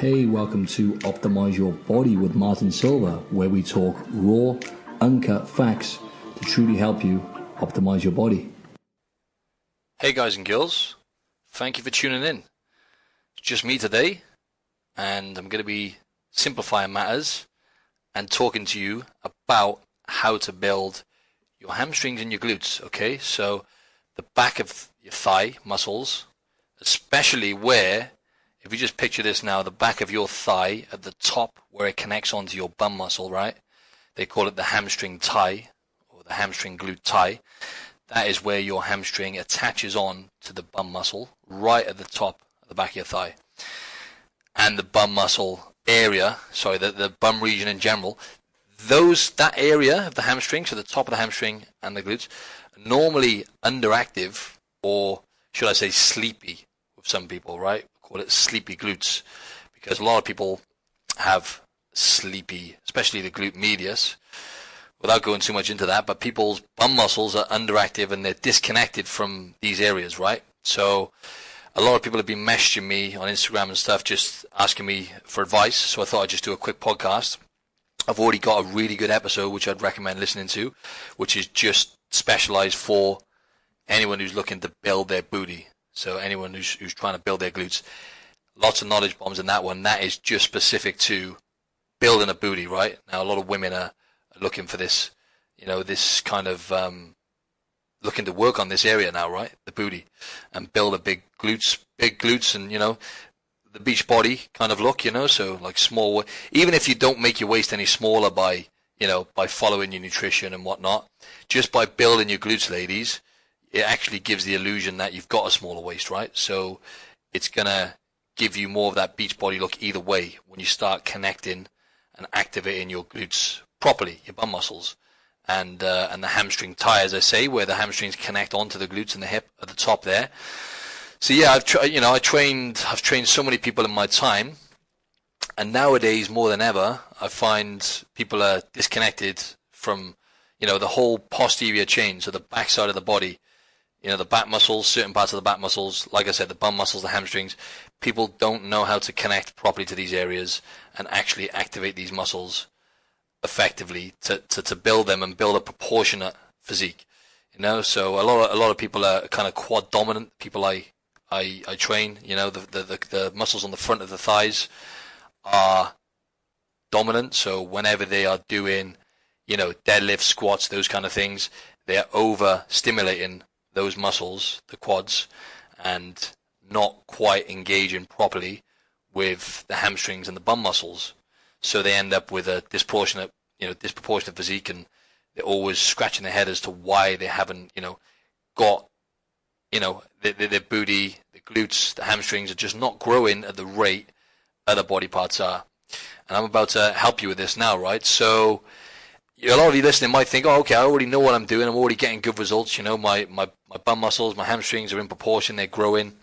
Hey, welcome to Optimize Your Body with Martin Silva, where we talk raw, uncut facts to truly help you optimize your body. Hey guys and girls, thank you for tuning in. It's just me today, and I'm going to be simplifying matters and talking to you about how to build your hamstrings and your glutes, okay? So the back of your thigh muscles, especially where, if you just picture this now, the back of your thigh at the top where it connects onto your bum muscle, right? They call it the hamstring tie or the hamstring glute tie. That is where your hamstring attaches on to the bum muscle, right at the top of the back of your thigh. And the bum muscle area, the bum region in general, that area of the hamstring, so the top of the hamstring and the glutes, are normally underactive, or should I say sleepy with some people, right? Call it sleepy glutes, because a lot of people have sleepy, especially the glute medius, without going too much into that, but people's bum muscles are underactive and they're disconnected from these areas, right? So a lot of people have been messaging me on Instagram and stuff, just asking me for advice, so I thought I'd just do a quick podcast. I've already got a really good episode which I'd recommend listening to, which is just specialized for anyone who's looking to build their booty. So anyone who's trying to build their glutes. Lots of knowledge bombs in that one. That is just specific to building a booty, right? Now a lot of women are looking for this, this kind of looking to work on this area now, right? The booty, and build a big glutes and, the beach body kind of look, so like small, even if you don't make your waist any smaller by following your nutrition and whatnot, just by building your glutes, ladies, it actually gives the illusion that you've got a smaller waist, right? So it's going to give you more of that beach body look either way when you start connecting and activating your glutes properly, your bum muscles, and the hamstring tie, as I say, where the hamstrings connect onto the glutes and the hip at the top there. So yeah, I've trained so many people in my time, and nowadays more than ever, I find people are disconnected from, the whole posterior chain, so the back side of the body, the back muscles, certain parts of the back muscles, like I said, the bum muscles, the hamstrings. People don't know how to connect properly to these areas and actually activate these muscles effectively to build them and build a proportionate physique. So a lot of people are kind of quad dominant. People I train, the muscles on the front of the thighs are dominant. So whenever they are doing, deadlift, squats, those kind of things, they are over stimulating those muscles, the quads, and not quite engaging properly with the hamstrings and the bum muscles. So they end up with a disproportionate physique, and they're always scratching their head as to why they haven't, got, their booty, the glutes, the hamstrings are just not growing at the rate other body parts are. And I'm about to help you with this now, right? So a lot of you listening might think, oh, okay, I already know what I'm doing. I'm already getting good results. My bum muscles, my hamstrings are in proportion. They're growing.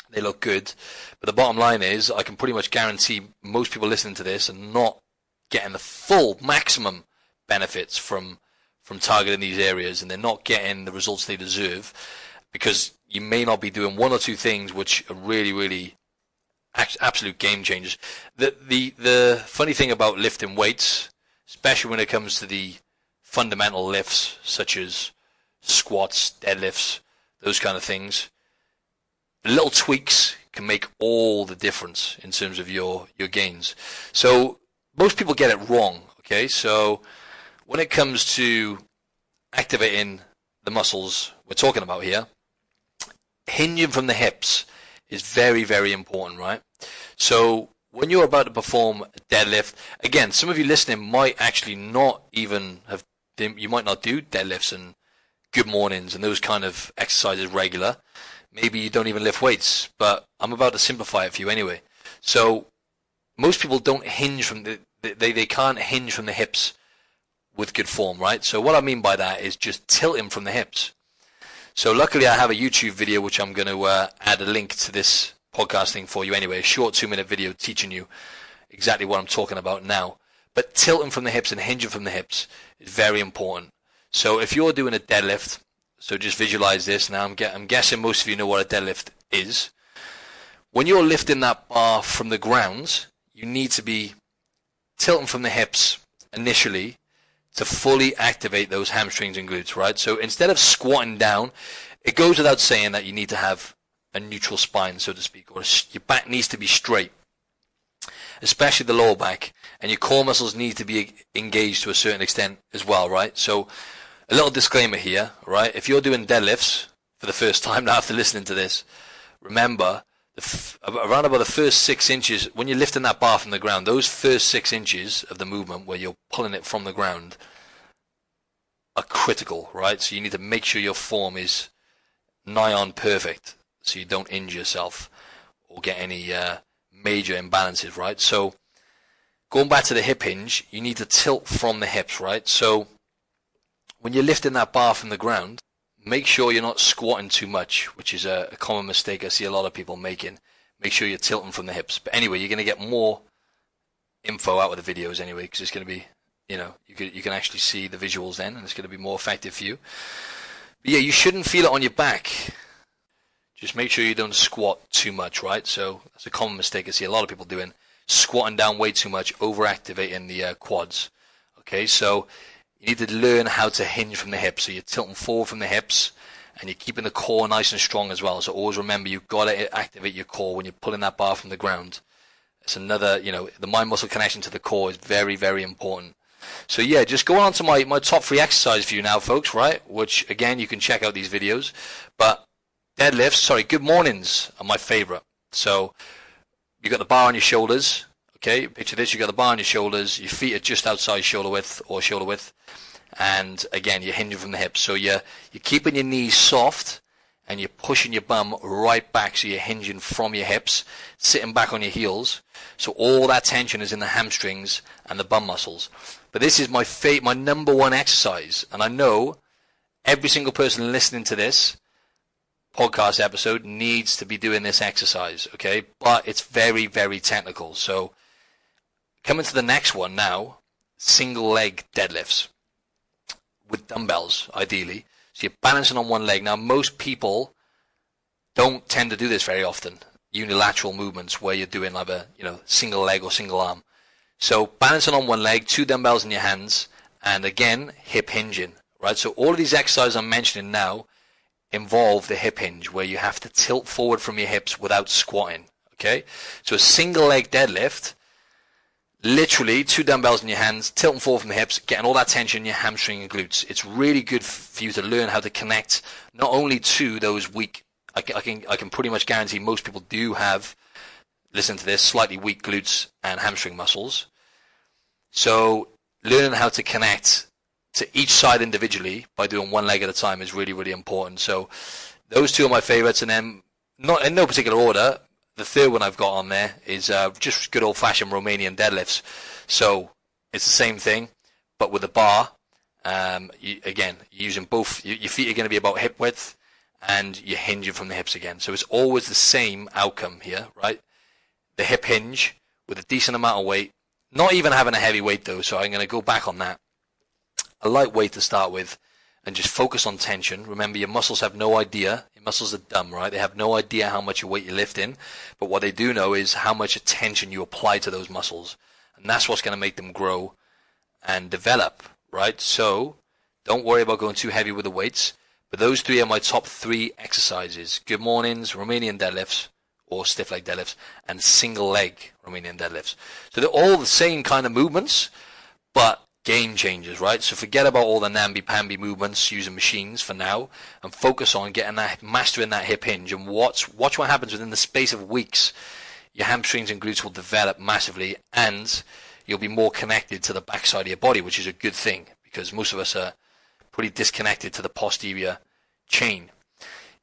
They look good. But the bottom line is, I can pretty much guarantee most people listening to this are not getting the full maximum benefits from targeting these areas, and they're not getting the results they deserve, because you may not be doing one or two things which are really, really absolute game changers. The funny thing about lifting weights, especially when it comes to the fundamental lifts such as squats, deadlifts, those kind of things, little tweaks can make all the difference in terms of your gains. So most people get it wrong, okay? So when it comes to activating the muscles we're talking about here, hinging from the hips is very, very important, right? So when you're about to perform a deadlift, again, some of you listening might actually not even you might not do deadlifts and good mornings and those kind of exercises regular. Maybe you don't even lift weights, but I'm about to simplify it for you anyway. So most people don't hinge from they can't hinge from the hips with good form, right? So what I mean by that is just tilting from the hips. So luckily I have a YouTube video which I'm going to add a link to this podcast thing for you anyway, a short 2-minute video teaching you exactly what I'm talking about now. But tilting from the hips and hinging from the hips is very important. So if you're doing a deadlift, so just visualize this now. I'm guessing most of you know what a deadlift is. when you're lifting that bar from the ground, you need to be tilting from the hips initially to fully activate those hamstrings and glutes, right? So instead of squatting down, it goes without saying that you need to have a neutral spine, so to speak, or your back needs to be straight, especially the lower back, and your core muscles need to be engaged to a certain extent as well, right? So a little disclaimer here, right? If you're doing deadlifts for the first time now after listening to this, remember, around about the first 6 inches, when you're lifting that bar from the ground, those first 6 inches of the movement where you're pulling it from the ground are critical, right? So you need to make sure your form is nigh on perfect so you don't injure yourself or get any major imbalances, right? So going back to the hip hinge, you need to tilt from the hips, right? So when you're lifting that bar from the ground, make sure you're not squatting too much, which is a common mistake I see a lot of people making. Make sure you're tilting from the hips. But anyway, you're going to get more info out of the videos anyway, because it's going to be, you know, you can actually see the visuals then, and it's going to be more effective for you. But yeah, you shouldn't feel it on your back. Just make sure you don't squat too much, right? So that's a common mistake I see a lot of people doing, squatting down way too much, overactivating the quads. Okay, so you need to learn how to hinge from the hips. So you're tilting forward from the hips, and you're keeping the core nice and strong as well. So always remember, you've got to activate your core when you're pulling that bar from the ground. It's another, you know, the mind-muscle connection to the core is very, very important. So yeah, just going on to my top 3 exercise for you now, folks, right? Which, again, you can check out these videos. But good mornings are my favorite. So you got the bar on your shoulders. Okay, picture this, you got the bar on your shoulders, your feet are just outside shoulder width, and again, you're hinging from the hips. So you're keeping your knees soft, and you're pushing your bum right back, so you're hinging from your hips, sitting back on your heels. So all that tension is in the hamstrings and the bum muscles. But this is my number 1 exercise, and I know every single person listening to this podcast episode needs to be doing this exercise, okay? But it's very, very technical. So coming to the next one now, single leg deadlifts with dumbbells, ideally. So you're balancing on one leg. Now, most people don't tend to do this very often, unilateral movements where you're doing like a, you know, single leg or single arm. So balancing on one leg, 2 dumbbells in your hands, and again, hip hinging, right? So all of these exercises I'm mentioning now involve the hip hinge, where you have to tilt forward from your hips without squatting, okay? So a single leg deadlift, literally 2 dumbbells in your hands, tilting forward from the hips, getting all that tension in your hamstring and glutes. It's really good for you to learn how to connect not only to those weak, I can pretty much guarantee most people do have, listen to this, slightly weak glutes and hamstring muscles. So learning how to connect to each side individually by doing one leg at a time is really, really important. So those 2 are my favorites, and then not in no particular order, the third one I've got on there is just good old-fashioned Romanian deadlifts. So it's the same thing, but with a bar. Again, you're using both. Your feet are going to be about hip width, and you're hinging from the hips again. So it's always the same outcome here, right? The hip hinge with a decent amount of weight. Not even having a heavy weight, though, so I'm going to go back on that. A light weight to start with, and just focus on tension. Remember, your muscles have no idea. Your muscles are dumb, right? They have no idea how much weight you're lifting, but what they do know is how much attention you apply to those muscles, and that's what's going to make them grow and develop, right? So don't worry about going too heavy with the weights, but those 3 are my top 3 exercises: good mornings, Romanian deadlifts, or stiff leg deadlifts, and single leg Romanian deadlifts. So they're all the same kind of movements, but game changers, right? So forget about all the namby-pamby movements using machines for now, and focus on mastering that hip hinge, and watch what happens within the space of weeks. Your hamstrings and glutes will develop massively, and you'll be more connected to the backside of your body, which is a good thing, because most of us are pretty disconnected to the posterior chain.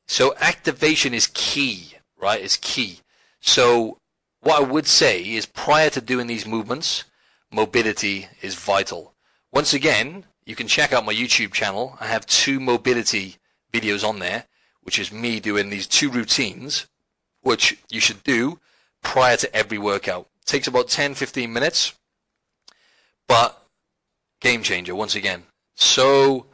So activation is key, right? It's key. So what I would say is, prior to doing these movements, mobility is vital. Once again, you can check out my YouTube channel. I have 2 mobility videos on there, which is me doing these 2 routines, which you should do prior to every workout. It takes about 10-15 minutes, but game changer, once again. So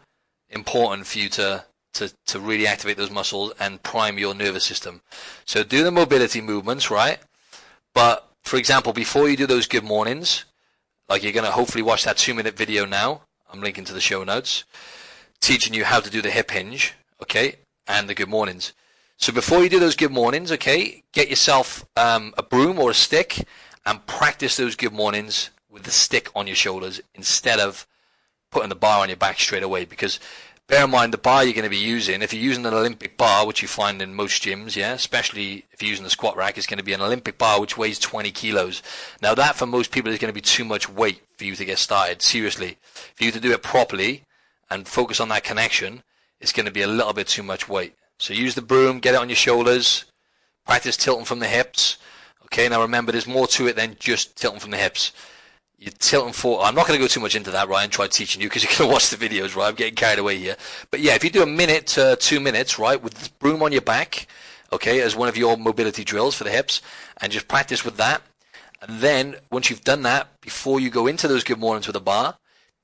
important for you to to really activate those muscles and prime your nervous system. So do the mobility movements, right? But for example, before you do those good mornings, like you're going to hopefully watch that 2-minute video now, I'm linking to the show notes, teaching you how to do the hip hinge, okay, and the good mornings. So before you do those good mornings, okay, get yourself a broom or a stick and practice those good mornings with the stick on your shoulders instead of putting the bar on your back straight away. Because bear in mind, the bar you're going to be using, if you're using an Olympic bar, which you find in most gyms, yeah, especially if you're using the squat rack, it's going to be an Olympic bar which weighs 20 kilos. Now that for most people is going to be too much weight for you to get started, seriously. For you to do it properly and focus on that connection, it's going to be a little bit too much weight. So use the broom, get it on your shoulders, practice tilting from the hips. Okay, now remember, there's more to it than just tilting from the hips. You're tilting forward. I'm not going to go too much into that, right, and try teaching you because you're going to watch the videos, right? I'm getting carried away here. But yeah, if you do a minute to 2 minutes, right, with the broom on your back, okay, as one of your mobility drills for the hips, and just practice with that. And then once you've done that, before you go into those good mornings with a bar,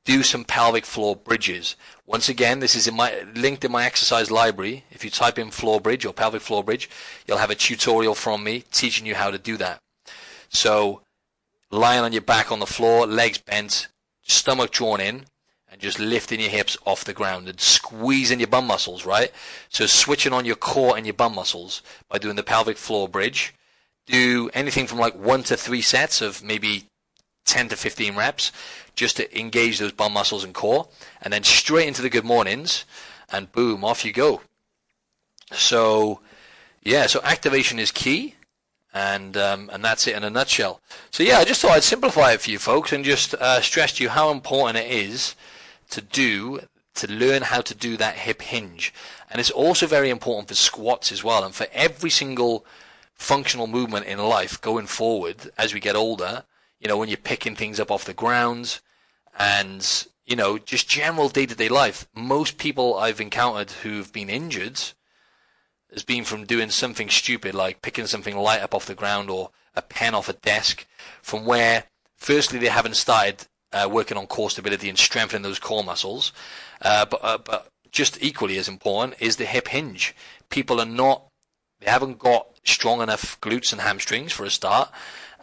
do some pelvic floor bridges. Once again, this is linked in my exercise library. If you type in floor bridge or pelvic floor bridge, you'll have a tutorial from me teaching you how to do that. So lying on your back on the floor, legs bent, stomach drawn in, and just lifting your hips off the ground and squeezing your bum muscles, right? So switching on your core and your bum muscles by doing the pelvic floor bridge. Do anything from like 1 to 3 sets of maybe 10 to 15 reps just to engage those bum muscles and core, and then straight into the good mornings, and boom, off you go. So yeah, so activation is key, and that's it in a nutshell. So yeah, I just thought I'd simplify it for you folks and just stress to you how important it is to learn how to do that hip hinge. And it's also very important for squats as well, and for every single functional movement in life going forward as we get older. You know, when you're picking things up off the ground and, you know, just general day-to-day life. Most people I've encountered who've been injured has been from doing something stupid like picking something light up off the ground or a pen off a desk, from where, firstly, they haven't started working on core stability and strengthening those core muscles. But just equally as important is the hip hinge. People they haven't got strong enough glutes and hamstrings for a start,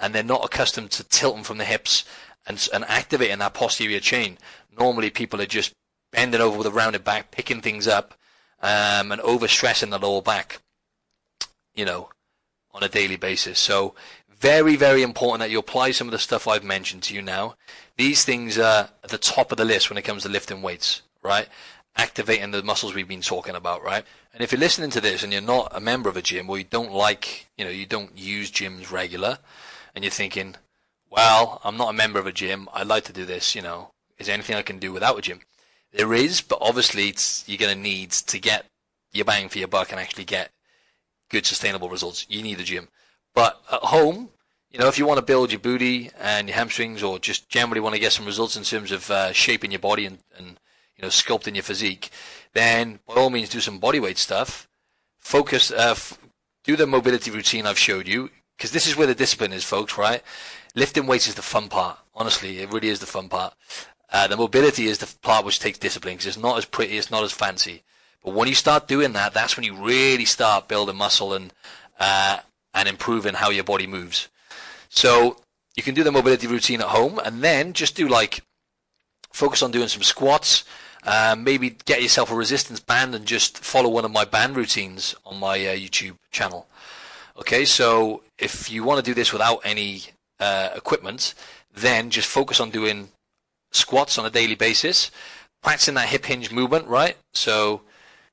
and they're not accustomed to tilting from the hips and activating that posterior chain. Normally people are just bending over with a rounded back, picking things up, and overstressing the lower back, you know, on a daily basis. So very, very important that you apply some of the stuff I've mentioned to you now. These things are at the top of the list when it comes to lifting weights, right? Activating the muscles we've been talking about, right? And if you're listening to this and you're not a member of a gym, or you don't use gyms regular, and you're thinking, well, I'm not a member of a gym, I'd like to do this, you know, is there anything I can do without a gym? There is, but obviously you're going to need to get your bang for your buck and actually get good sustainable results. You need a gym. But at home, you know, if you want to build your booty and your hamstrings, or just generally want to get some results in terms of shaping your body and you know, sculpting your physique, then by all means do some bodyweight stuff. Focus, do the mobility routine I've showed you, because this is where the discipline is, folks, right? Lifting weights is the fun part. Honestly, it really is the fun part. The mobility is the part which takes discipline, because it's not as pretty, it's not as fancy. But when you start doing that, that's when you really start building muscle and improving how your body moves. So you can do the mobility routine at home, and then just focus on doing some squats. Maybe get yourself a resistance band and just follow one of my band routines on my YouTube channel. Okay, so if you want to do this without any equipment, then just focus on doing squats on a daily basis, practicing that hip hinge movement, right? So,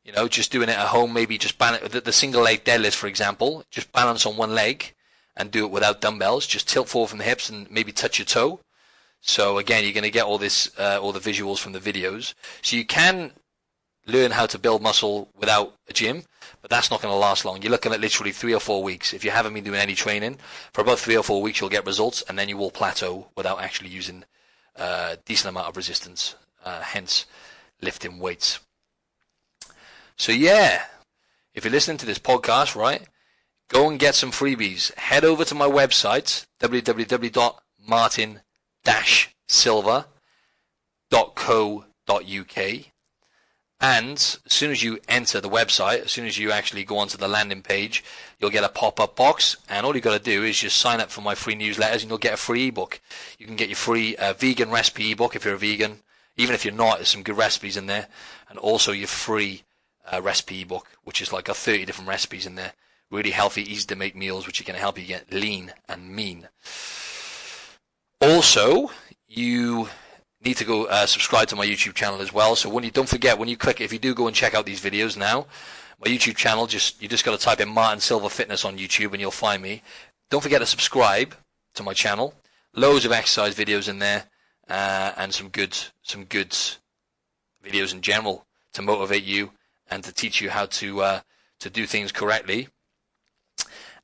you know, just doing it at home, maybe just the single leg deadlift, for example, just balance on one leg and do it without dumbbells. Just tilt forward from the hips and maybe touch your toe. So again, you're going to get all the visuals from the videos. So you can learn how to build muscle without a gym, but that's not going to last long. You're looking at literally 3 or 4 weeks. If you haven't been doing any training, for about 3 or 4 weeks, you'll get results, and then you will plateau without actually using a decent amount of resistance, hence lifting weights. So yeah, if you're listening to this podcast, right, go and get some freebies. Head over to my website, www.martin-silva.co.uk, And as soon as you enter the website, as soon as you actually go onto the landing page, you'll get a pop-up box, and all you got to do is just sign up for my free newsletters, and you'll get a free ebook. You can get your free vegan recipe ebook if you're a vegan. Even if you're not, there's some good recipes in there, and also your free recipe ebook, which is like got 30 different recipes in there. Really healthy, easy to make meals, which are going to help you get lean and mean. Also, you need to go subscribe to my YouTube channel as well. So don't forget, when you click, if you do go and check out these videos now, my YouTube channel, you just got to type in Martin Silva Fitness on YouTube and you'll find me. Don't forget to subscribe to my channel. Loads of exercise videos in there, and some good videos in general to motivate you and to teach you how to do things correctly.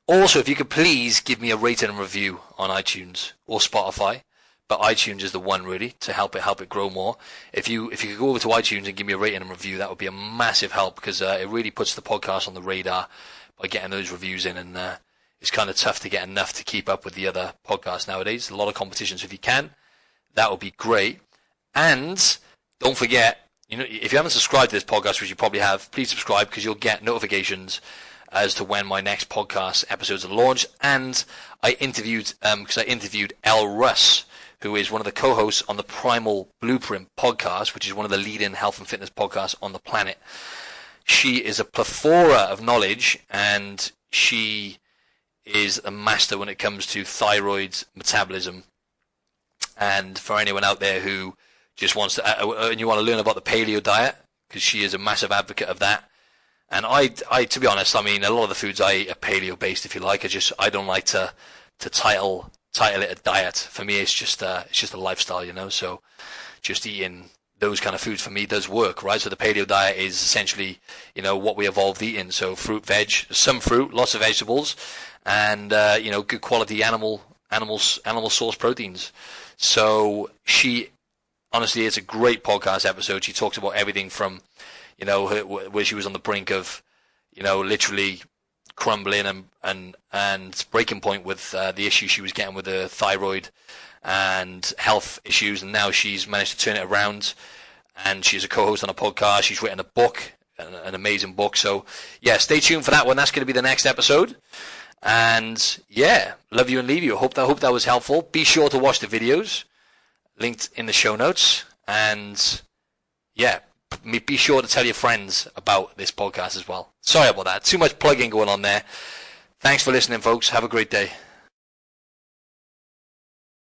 Also, if you could please give me a rating and review on iTunes or Spotify. But iTunes is the one really to help it grow more. If you could go over to iTunes and give me a rating and review, that would be a massive help, because it really puts the podcast on the radar by getting those reviews in. And it's kind of tough to get enough to keep up with the other podcasts nowadays. A lot of competition, so if you can, that would be great. And don't forget, if you haven't subscribed to this podcast, which you probably have, please subscribe, because you'll get notifications as to when my next podcast episodes are launched. And I interviewed Elle Russ, who is one of the co-hosts on the Primal Blueprint podcast, which is one of the leading health and fitness podcasts on the planet. She is a plethora of knowledge, and she is a master when it comes to thyroid metabolism. And for anyone out there who just wants to, and you want to learn about the paleo diet, because she is a massive advocate of that. And I, to be honest, I mean, a lot of the foods I eat are paleo-based, if you like. I don't like to title it a diet. For me, it's just a lifestyle, so just eating those kind of foods for me does work, right? So the paleo diet is essentially, what we evolved eating. So fruit, veg, some fruit, lots of vegetables, and good quality animal source proteins. So honestly, it's a great podcast episode. She talks about everything from, where she was on the brink of, literally crumbling and breaking point with the issue she was getting with the thyroid and health issues, and now she's managed to turn it around, and she's a co-host on a podcast. She's written a book, an amazing book. So yeah, stay tuned for that one. That's going to be the next episode. And yeah, love you and leave you. Hope that was helpful. Be sure to watch the videos linked in the show notes, and yeah, be sure to tell your friends about this podcast as well. Sorry about that. Too much plugging going on there. Thanks for listening, folks. Have a great day.